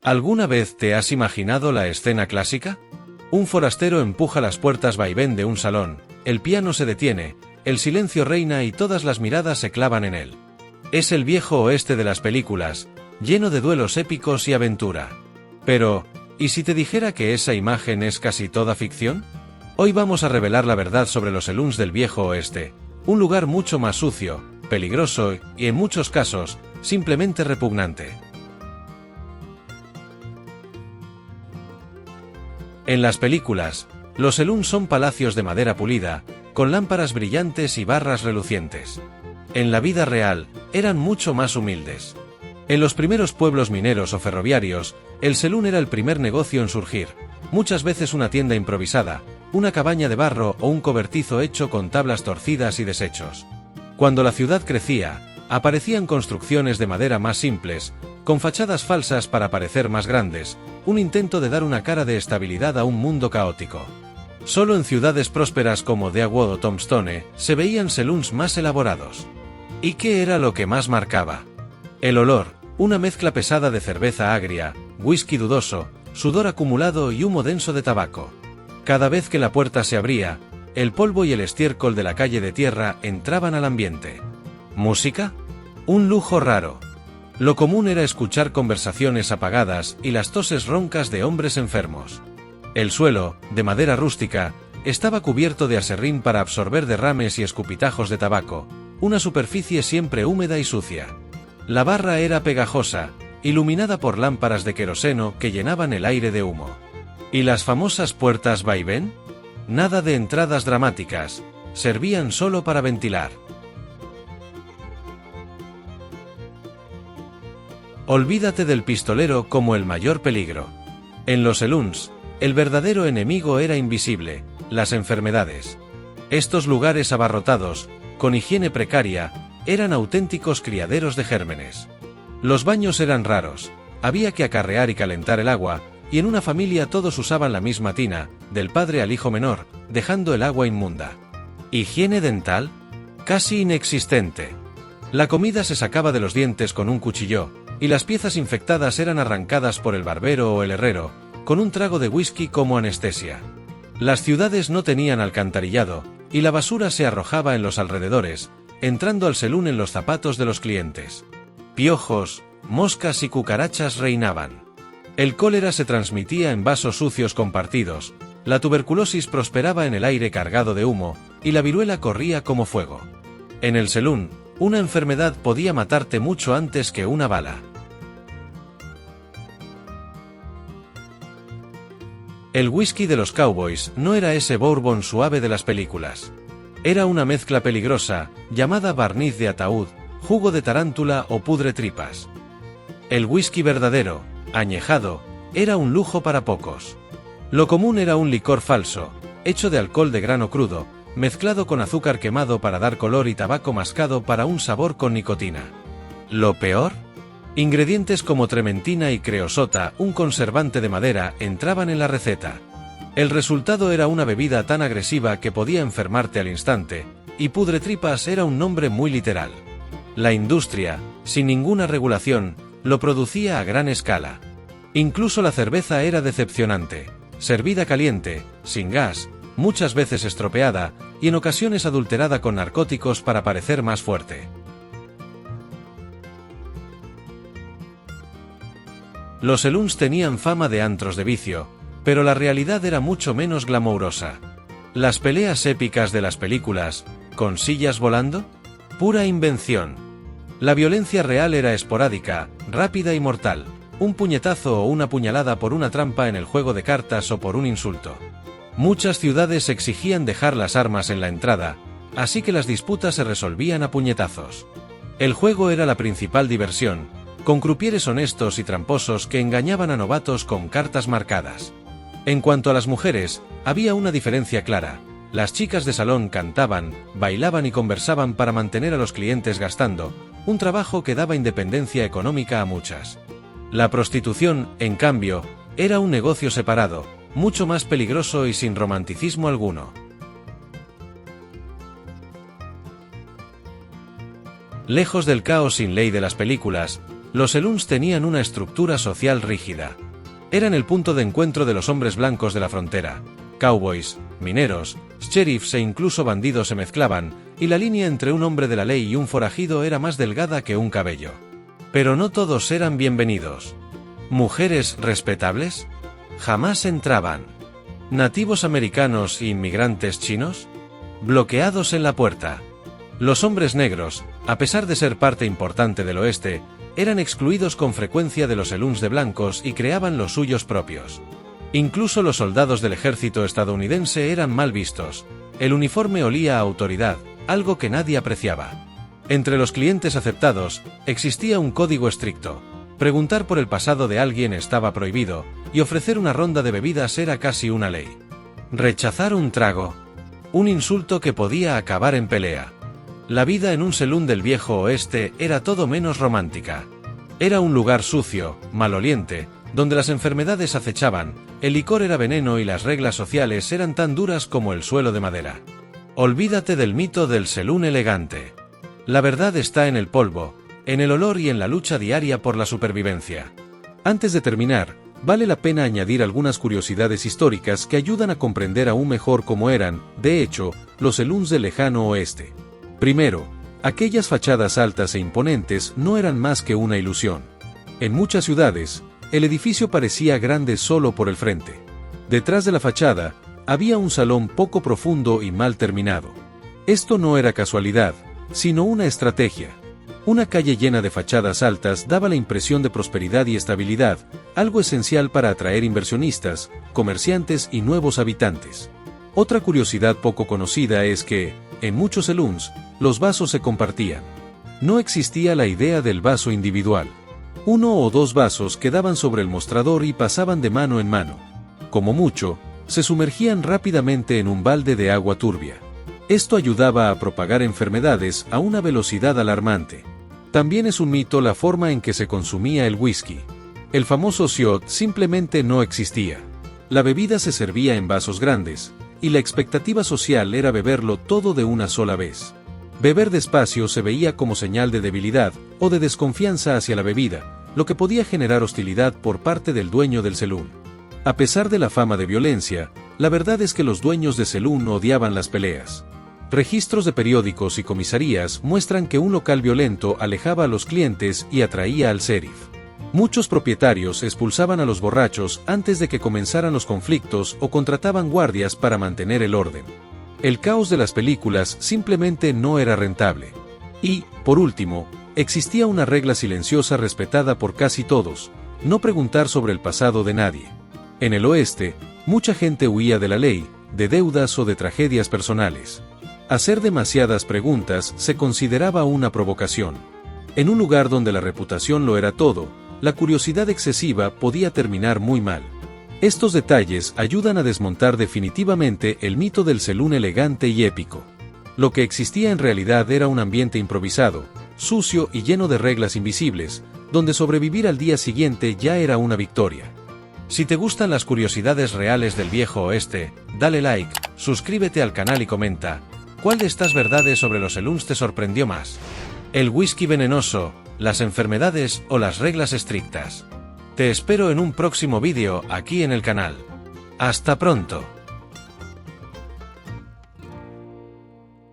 ¿Alguna vez te has imaginado la escena clásica? Un forastero empuja las puertas vaivén de un salón, el piano se detiene, el silencio reina y todas las miradas se clavan en él. Es el viejo oeste de las películas, lleno de duelos épicos y aventura. Pero, ¿y si te dijera que esa imagen es casi toda ficción? Hoy vamos a revelar la verdad sobre los saloons del viejo oeste, un lugar mucho más sucio, peligroso y, en muchos casos, simplemente repugnante. En las películas, los saloons son palacios de madera pulida, con lámparas brillantes y barras relucientes. En la vida real, eran mucho más humildes. En los primeros pueblos mineros o ferroviarios, el saloon era el primer negocio en surgir, muchas veces una tienda improvisada, una cabaña de barro o un cobertizo hecho con tablas torcidas y desechos. Cuando la ciudad crecía, aparecían construcciones de madera más simples, con fachadas falsas para parecer más grandes, un intento de dar una cara de estabilidad a un mundo caótico. Solo en ciudades prósperas como Deadwood o Tombstone se veían saloons más elaborados. ¿Y qué era lo que más marcaba? El olor, una mezcla pesada de cerveza agria, whisky dudoso, sudor acumulado y humo denso de tabaco. Cada vez que la puerta se abría, el polvo y el estiércol de la calle de tierra entraban al ambiente. ¿Música? Un lujo raro. Lo común era escuchar conversaciones apagadas y las toses roncas de hombres enfermos. El suelo, de madera rústica, estaba cubierto de aserrín para absorber derrames y escupitajos de tabaco, una superficie siempre húmeda y sucia. La barra era pegajosa, iluminada por lámparas de queroseno que llenaban el aire de humo. ¿Y las famosas puertas vaivén? Nada de entradas dramáticas, servían solo para ventilar. Olvídate del pistolero como el mayor peligro. En los saloons, el verdadero enemigo era invisible, las enfermedades. Estos lugares abarrotados, con higiene precaria, eran auténticos criaderos de gérmenes. Los baños eran raros, había que acarrear y calentar el agua, y en una familia todos usaban la misma tina, del padre al hijo menor, dejando el agua inmunda. ¿Higiene dental? Casi inexistente. La comida se sacaba de los dientes con un cuchillo, y las piezas infectadas eran arrancadas por el barbero o el herrero, con un trago de whisky como anestesia. Las ciudades no tenían alcantarillado, y la basura se arrojaba en los alrededores, entrando al saloon en los zapatos de los clientes. Piojos, moscas y cucarachas reinaban. El cólera se transmitía en vasos sucios compartidos, la tuberculosis prosperaba en el aire cargado de humo, y la viruela corría como fuego. En el saloon, una enfermedad podía matarte mucho antes que una bala. El whisky de los cowboys no era ese bourbon suave de las películas. Era una mezcla peligrosa, llamada barniz de ataúd, jugo de tarántula o pudre tripas. El whisky verdadero, añejado, era un lujo para pocos. Lo común era un licor falso, hecho de alcohol de grano crudo, mezclado con azúcar quemado para dar color y tabaco mascado para un sabor con nicotina. ¿Lo peor? Ingredientes como trementina y creosota, un conservante de madera, entraban en la receta. El resultado era una bebida tan agresiva que podía enfermarte al instante, y pudretripas era un nombre muy literal. La industria, sin ninguna regulación, lo producía a gran escala. Incluso la cerveza era decepcionante, servida caliente, sin gas, muchas veces estropeada, y en ocasiones adulterada con narcóticos para parecer más fuerte. Los saloons tenían fama de antros de vicio, pero la realidad era mucho menos glamourosa. Las peleas épicas de las películas, ¿con sillas volando? Pura invención. La violencia real era esporádica, rápida y mortal, un puñetazo o una puñalada por una trampa en el juego de cartas o por un insulto. Muchas ciudades exigían dejar las armas en la entrada, así que las disputas se resolvían a puñetazos. El juego era la principal diversión, con crupieres honestos y tramposos que engañaban a novatos con cartas marcadas. En cuanto a las mujeres, había una diferencia clara. Las chicas de salón cantaban, bailaban y conversaban para mantener a los clientes gastando, un trabajo que daba independencia económica a muchas. La prostitución, en cambio, era un negocio separado, mucho más peligroso y sin romanticismo alguno. Lejos del caos sin ley de las películas, Los saloons tenían una estructura social rígida. Eran el punto de encuentro de los hombres blancos de la frontera. Cowboys, mineros, sheriffs e incluso bandidos se mezclaban, y la línea entre un hombre de la ley y un forajido era más delgada que un cabello. Pero no todos eran bienvenidos. ¿Mujeres respetables? Jamás entraban. ¿Nativos americanos e inmigrantes chinos? Bloqueados en la puerta. Los hombres negros, a pesar de ser parte importante del oeste, eran excluidos con frecuencia de los saloons de blancos y creaban los suyos propios. Incluso los soldados del ejército estadounidense eran mal vistos. El uniforme olía a autoridad, algo que nadie apreciaba. Entre los clientes aceptados, existía un código estricto. Preguntar por el pasado de alguien estaba prohibido, y ofrecer una ronda de bebidas era casi una ley. Rechazar un trago. Un insulto que podía acabar en pelea. La vida en un saloon del viejo oeste era todo menos romántica. Era un lugar sucio, maloliente, donde las enfermedades acechaban, el licor era veneno y las reglas sociales eran tan duras como el suelo de madera. Olvídate del mito del saloon elegante. La verdad está en el polvo, en el olor y en la lucha diaria por la supervivencia. Antes de terminar, vale la pena añadir algunas curiosidades históricas que ayudan a comprender aún mejor cómo eran, de hecho, los saloons del lejano oeste. Primero, aquellas fachadas altas e imponentes no eran más que una ilusión. En muchas ciudades, el edificio parecía grande solo por el frente. Detrás de la fachada, había un salón poco profundo y mal terminado. Esto no era casualidad, sino una estrategia. Una calle llena de fachadas altas daba la impresión de prosperidad y estabilidad, algo esencial para atraer inversionistas, comerciantes y nuevos habitantes. Otra curiosidad poco conocida es que, en muchos saloons, los vasos se compartían. No existía la idea del vaso individual. Uno o dos vasos quedaban sobre el mostrador y pasaban de mano en mano. Como mucho, se sumergían rápidamente en un balde de agua turbia. Esto ayudaba a propagar enfermedades a una velocidad alarmante. También es un mito la forma en que se consumía el whisky. El famoso shot simplemente no existía. La bebida se servía en vasos grandes, y la expectativa social era beberlo todo de una sola vez. Beber despacio se veía como señal de debilidad o de desconfianza hacia la bebida, lo que podía generar hostilidad por parte del dueño del saloon. A pesar de la fama de violencia, la verdad es que los dueños de saloon odiaban las peleas. Registros de periódicos y comisarías muestran que un local violento alejaba a los clientes y atraía al sheriff. Muchos propietarios expulsaban a los borrachos antes de que comenzaran los conflictos o contrataban guardias para mantener el orden. El caos de las películas simplemente no era rentable. Y, por último, existía una regla silenciosa respetada por casi todos: no preguntar sobre el pasado de nadie. En el oeste, mucha gente huía de la ley, de deudas o de tragedias personales. Hacer demasiadas preguntas se consideraba una provocación. En un lugar donde la reputación lo era todo, la curiosidad excesiva podía terminar muy mal. Estos detalles ayudan a desmontar definitivamente el mito del saloon elegante y épico. Lo que existía en realidad era un ambiente improvisado, sucio y lleno de reglas invisibles, donde sobrevivir al día siguiente ya era una victoria. Si te gustan las curiosidades reales del viejo oeste, dale like, suscríbete al canal y comenta: ¿cuál de estas verdades sobre los saloons te sorprendió más? ¿El whisky venenoso, las enfermedades o las reglas estrictas? Te espero en un próximo vídeo aquí en el canal. ¡Hasta pronto!